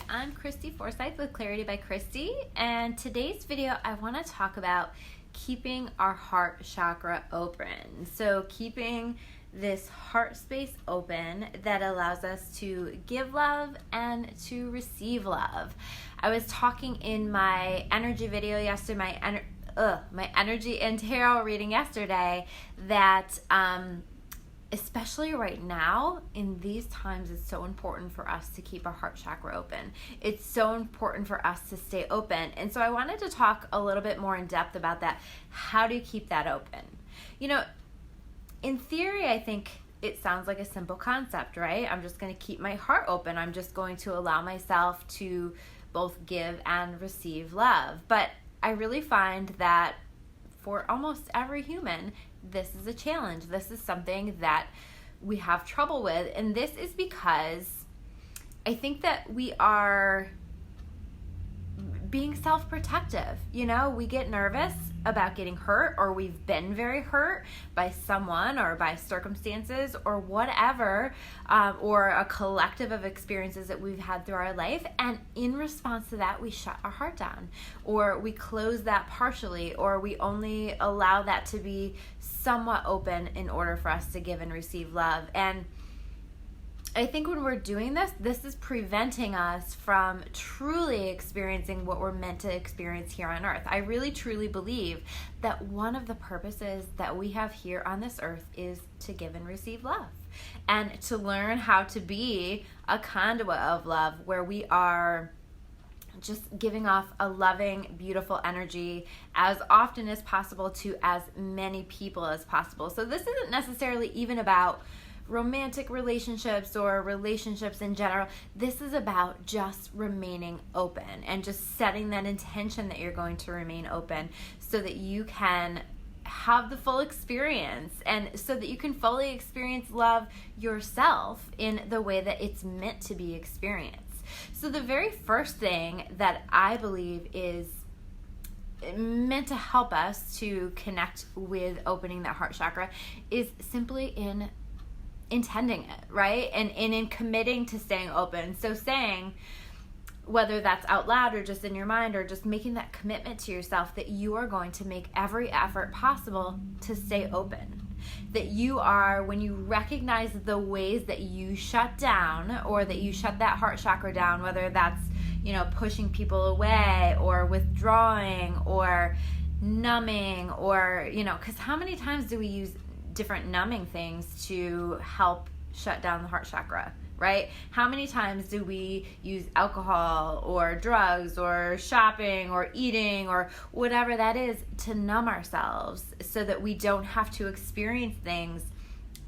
I'm Christy Forsyth with Clarity by Christy, and today's video I want to talk about keeping our heart chakra open. So keeping this heart space open that allows us to give love and to receive love. I was talking in my energy video yesterday, my energy and tarot reading yesterday, that especially right now, in these times, it's so important for us to keep our heart chakra open. It's so important for us to stay open. And so I wanted to talk a little bit more in depth about that. How do you keep that open? You know, in theory, I think it sounds like a simple concept, right? I'm just going to keep my heart open. I'm just going to allow myself to both give and receive love. But I really find that for almost every human, this is a challenge. This is something that we have trouble with. And this is because I think that we are being self-protective. You know, we get nervous about getting hurt, or we've been very hurt by someone or by circumstances or whatever, or a collective of experiences that we've had through our life. And in response to that, we shut our heart down, or we close that partially, or we only allow that to be somewhat open in order for us to give and receive love. And I think when we're doing this, this is preventing us from truly experiencing what we're meant to experience here on earth. I really truly believe that one of the purposes that we have here on this earth is to give and receive love, and to learn how to be a conduit of love, where we are just giving off a loving, beautiful energy as often as possible to as many people as possible. So this isn't necessarily even about romantic relationships or relationships in general. This is about just remaining open and just setting that intention that you're going to remain open so that you can have the full experience, and so that you can fully experience love yourself in the way that it's meant to be experienced. So the very first thing that I believe is meant to help us to connect with opening that heart chakra is simply in intending it, right? And in committing to staying open. So saying, whether that's out loud or just in your mind, or just making that commitment to yourself that you are going to make every effort possible to stay open. That you are, when you recognize the ways that you shut down, or that you shut that heart chakra down, whether that's, you know, pushing people away or withdrawing or numbing, or, you know, because how many times do we use different numbing things to help shut down the heart chakra, right? How many times do we use alcohol or drugs or shopping or eating or whatever that is to numb ourselves so that we don't have to experience things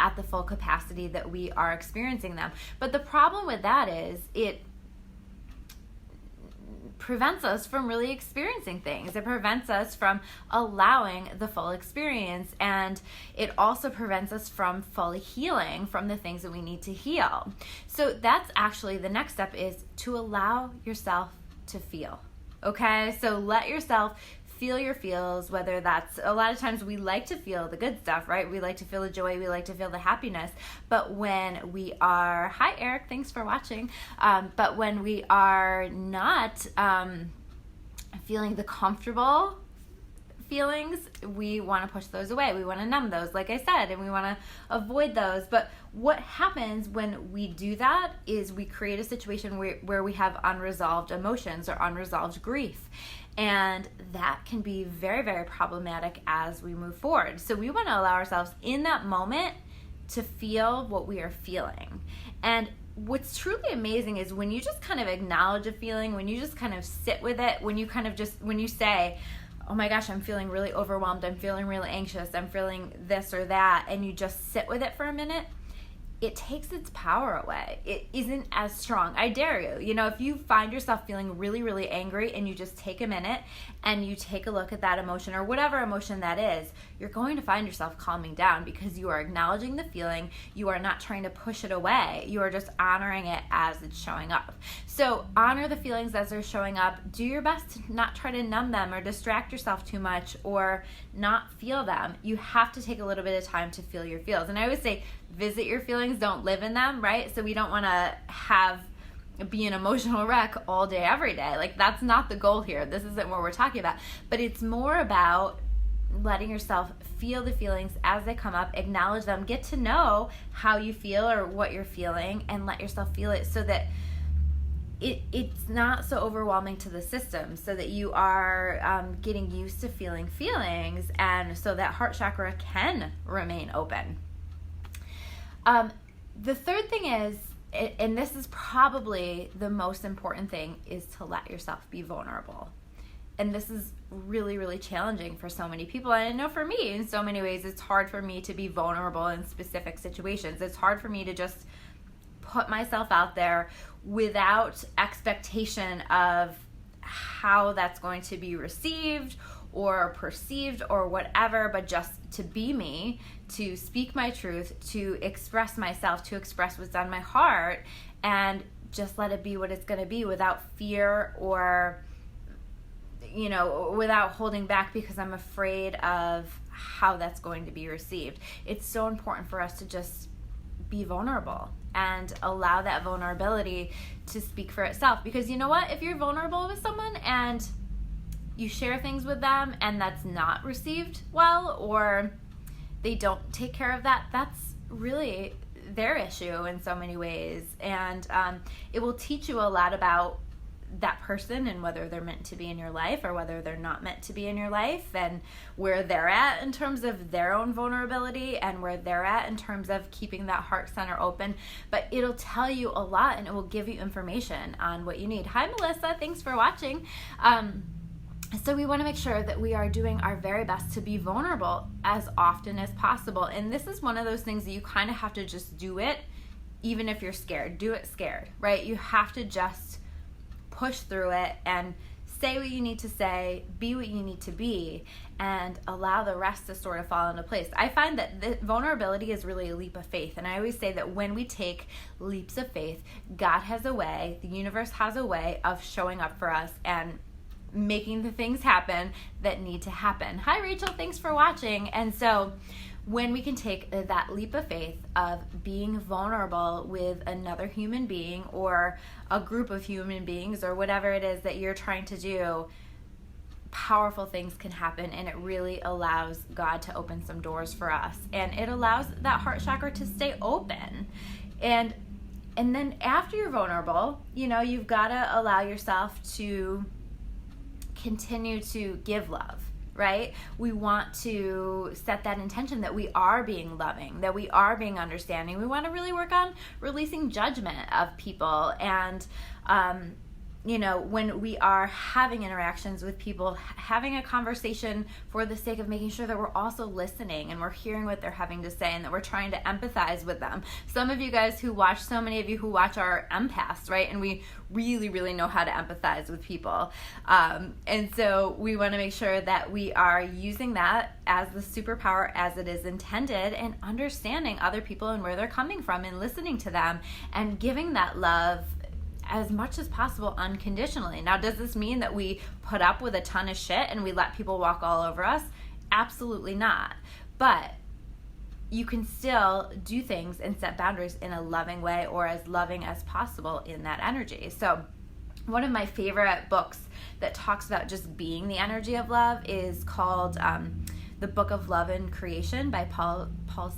at the full capacity that we are experiencing them? But the problem with that is it prevents us from really experiencing things. It prevents us from allowing the full experience, and it also prevents us from fully healing from the things that we need to heal. So that's actually the next step, is to allow yourself to feel. Okay? So let yourself feel your feels, whether that's, a lot of times we like to feel the good stuff, right? We like to feel the joy, we like to feel the happiness. But when we are, hi Eric, thanks for watching. But when we are not feeling the comfortable feelings, we want to push those away. We want to numb those, like I said, and we want to avoid those. But what happens when we do that is we create a situation where we have unresolved emotions or unresolved grief. And that can be very, very problematic as we move forward. So we want to allow ourselves in that moment to feel what we are feeling. And what's truly amazing is when you just kind of acknowledge a feeling, when you just kind of sit with it, when you kind of just, when you say, oh my gosh, I'm feeling really overwhelmed, I'm feeling really anxious, I'm feeling this or that, and you just sit with it for a minute, it takes its power away. It isn't as strong. I dare you. You know, if you find yourself feeling really, really angry and you just take a minute and you take a look at that emotion, or whatever emotion that is, you're going to find yourself calming down because you are acknowledging the feeling. You are not trying to push it away. You are just honoring it as it's showing up. So honor the feelings as they're showing up. Do your best to not try to numb them or distract yourself too much or not feel them. You have to take a little bit of time to feel your feels. And I always say, visit your feelings, don't live in them, right? So we don't want to have be an emotional wreck all day, every day. Like, that's not the goal here. This isn't what we're talking about. But it's more about letting yourself feel the feelings as they come up, acknowledge them, get to know how you feel or what you're feeling, and let yourself feel it so that it's not so overwhelming to the system, so that you are getting used to feeling feelings, and so that heart chakra can remain open. The third thing is, and this is probably the most important thing, is to let yourself be vulnerable. And this is really, really challenging for so many people. And I know for me, in so many ways, it's hard for me to be vulnerable in specific situations. It's hard for me to just put myself out there without expectation of how that's going to be received or perceived or whatever, but just to be me, to speak my truth, to express myself, to express what's on my heart, and just let it be what it's going to be without fear or, you know, without holding back because I'm afraid of how that's going to be received. It's so important for us to just be vulnerable and allow that vulnerability to speak for itself. Because you know what? If you're vulnerable with someone and you share things with them and that's not received well, or they don't take care of that, that's really their issue in so many ways. And it will teach you a lot about that person and whether they're meant to be in your life or whether they're not meant to be in your life, and where they're at in terms of their own vulnerability and where they're at in terms of keeping that heart center open. But it'll tell you a lot, and it will give you information on what you need. Hi, Melissa. Thanks for watching. So we want to make sure that we are doing our very best to be vulnerable as often as possible. And this is one of those things that you kind of have to just do it, even if you're scared. Do it scared, right? You have to just push through it and say what you need to say, be what you need to be, and allow the rest to sort of fall into place. I find that the vulnerability is really a leap of faith. And I always say that when we take leaps of faith, God has a way, the universe has a way of showing up for us and making the things happen that need to happen. Hi, Rachel. Thanks for watching. And so when we can take that leap of faith of being vulnerable with another human being or a group of human beings or whatever it is that you're trying to do, powerful things can happen, and it really allows God to open some doors for us. And it allows that heart chakra to stay open. And then after you're vulnerable, you know, you've got to allow yourself to continue to give love, right? We want to set that intention that we are being loving, that we are being understanding. We want to really work on releasing judgment of people. And, you know, when we are having interactions with people, having a conversation for the sake of making sure that we're also listening and we're hearing what they're having to say and that we're trying to empathize with them. Some of you guys who watch, so many of you who watch are empaths, right? And we really, really know how to empathize with people. And so we want to make sure that we are using that as the superpower as it is intended, and understanding other people and where they're coming from and listening to them and giving that love as much as possible unconditionally. Now, does this mean that we put up with a ton of shit and we let people walk all over us? Absolutely not. But you can still do things and set boundaries in a loving way, or as loving as possible in that energy. So one of my favorite books that talks about just being the energy of love is called The Book of Love and Creation by Paul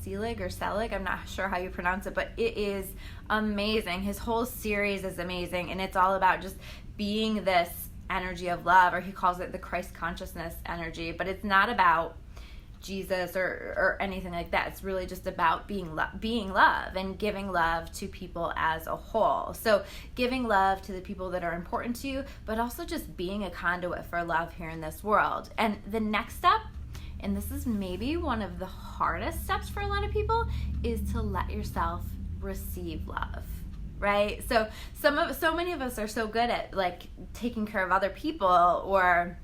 Selig or Selig. I'm not sure how you pronounce it, but it is amazing. His whole series is amazing, and it's all about just being this energy of love, or he calls it the Christ consciousness energy. But it's not about Jesus or anything like that. It's really just about being love and giving love to people as a whole. So giving love to the people that are important to you, but also just being a conduit for love here in this world. And the next step, and this is maybe one of the hardest steps for a lot of people, is to let yourself receive love, right? So so many of us are so good at like taking care of other people or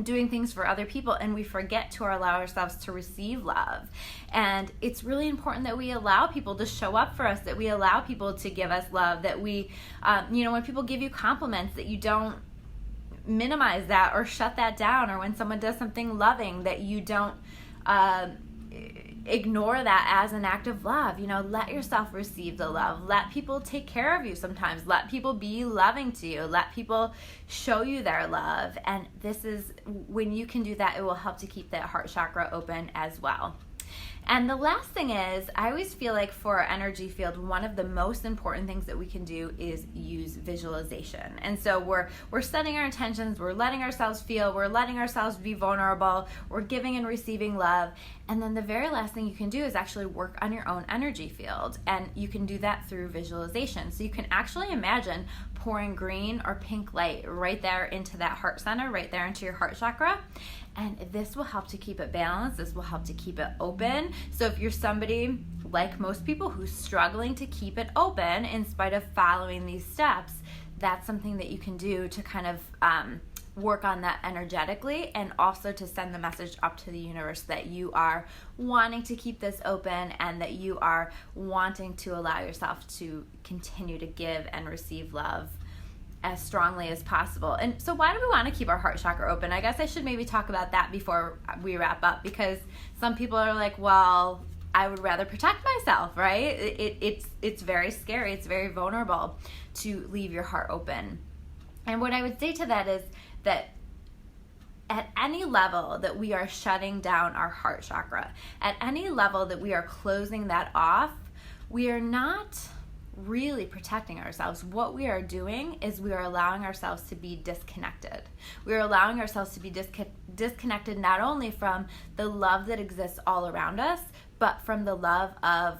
doing things for other people, and we forget to allow ourselves to receive love. And it's really important that we allow people to show up for us, that we allow people to give us love, that we, when people give you compliments, that you don't minimize that or shut that down, or when someone does something loving, that you don't ignore that as an act of love. You know, let yourself receive the love. Let people take care of you sometimes. Let people be loving to you. Let people show you their love. And this is, when you can do that, it will help to keep that heart chakra open as well. And the last thing is, I always feel like for our energy field, one of the most important things that we can do is use visualization. And so we're setting our intentions, we're letting ourselves feel, we're letting ourselves be vulnerable, we're giving and receiving love. And then the very last thing you can do is actually work on your own energy field. And you can do that through visualization. So you can actually imagine pouring green or pink light right there into that heart center, right there into your heart chakra. And this will help to keep it balanced. This will help to keep it open. So if you're somebody, like most people, who's struggling to keep it open in spite of following these steps, that's something that you can do to kind of work on that energetically, and also to send the message up to the universe that you are wanting to keep this open and that you are wanting to allow yourself to continue to give and receive love as strongly as possible. And so why do we want to keep our heart chakra open? I guess I should maybe talk about that before we wrap up, because some people are like, well, I would rather protect myself, right? It's very scary. It's very vulnerable to leave your heart open. And what I would say to that is that at any level that we are shutting down our heart chakra, at any level that we are closing that off, we are not really protecting ourselves. What we are doing is we are allowing ourselves to be disconnected. We are allowing ourselves to be disconnected not only from the love that exists all around us, but from the love of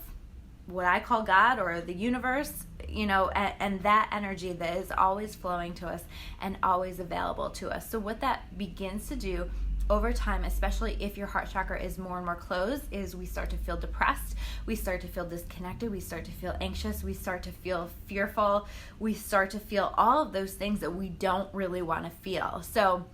what I call God or the universe, you know, and that energy that is always flowing to us and always available to us. So what that begins to do over time, especially if your heart chakra is more and more closed, is we start to feel depressed, we start to feel disconnected, we start to feel anxious, we start to feel fearful, we start to feel all of those things that we don't really want to feel. So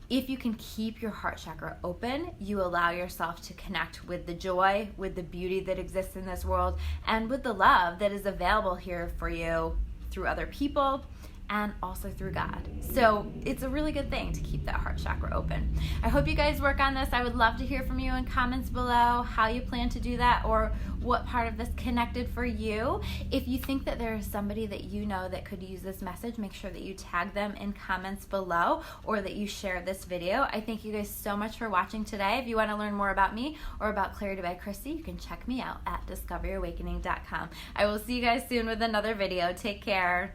if you can keep your heart chakra open, you allow yourself to connect with the joy, with the beauty that exists in this world, and with the love that is available here for you through other people and also through God. So it's a really good thing to keep that heart chakra open. I hope you guys work on this. I would love to hear from you in comments below how you plan to do that, or what part of this connected for you. If you think that there is somebody that you know that could use this message, make sure that you tag them in comments below, or that you share this video. I thank you guys so much for watching today. If you want to learn more about me or about Clarity by Christy, you can check me out at discoveryawakening.com. I will see you guys soon with another video. Take care.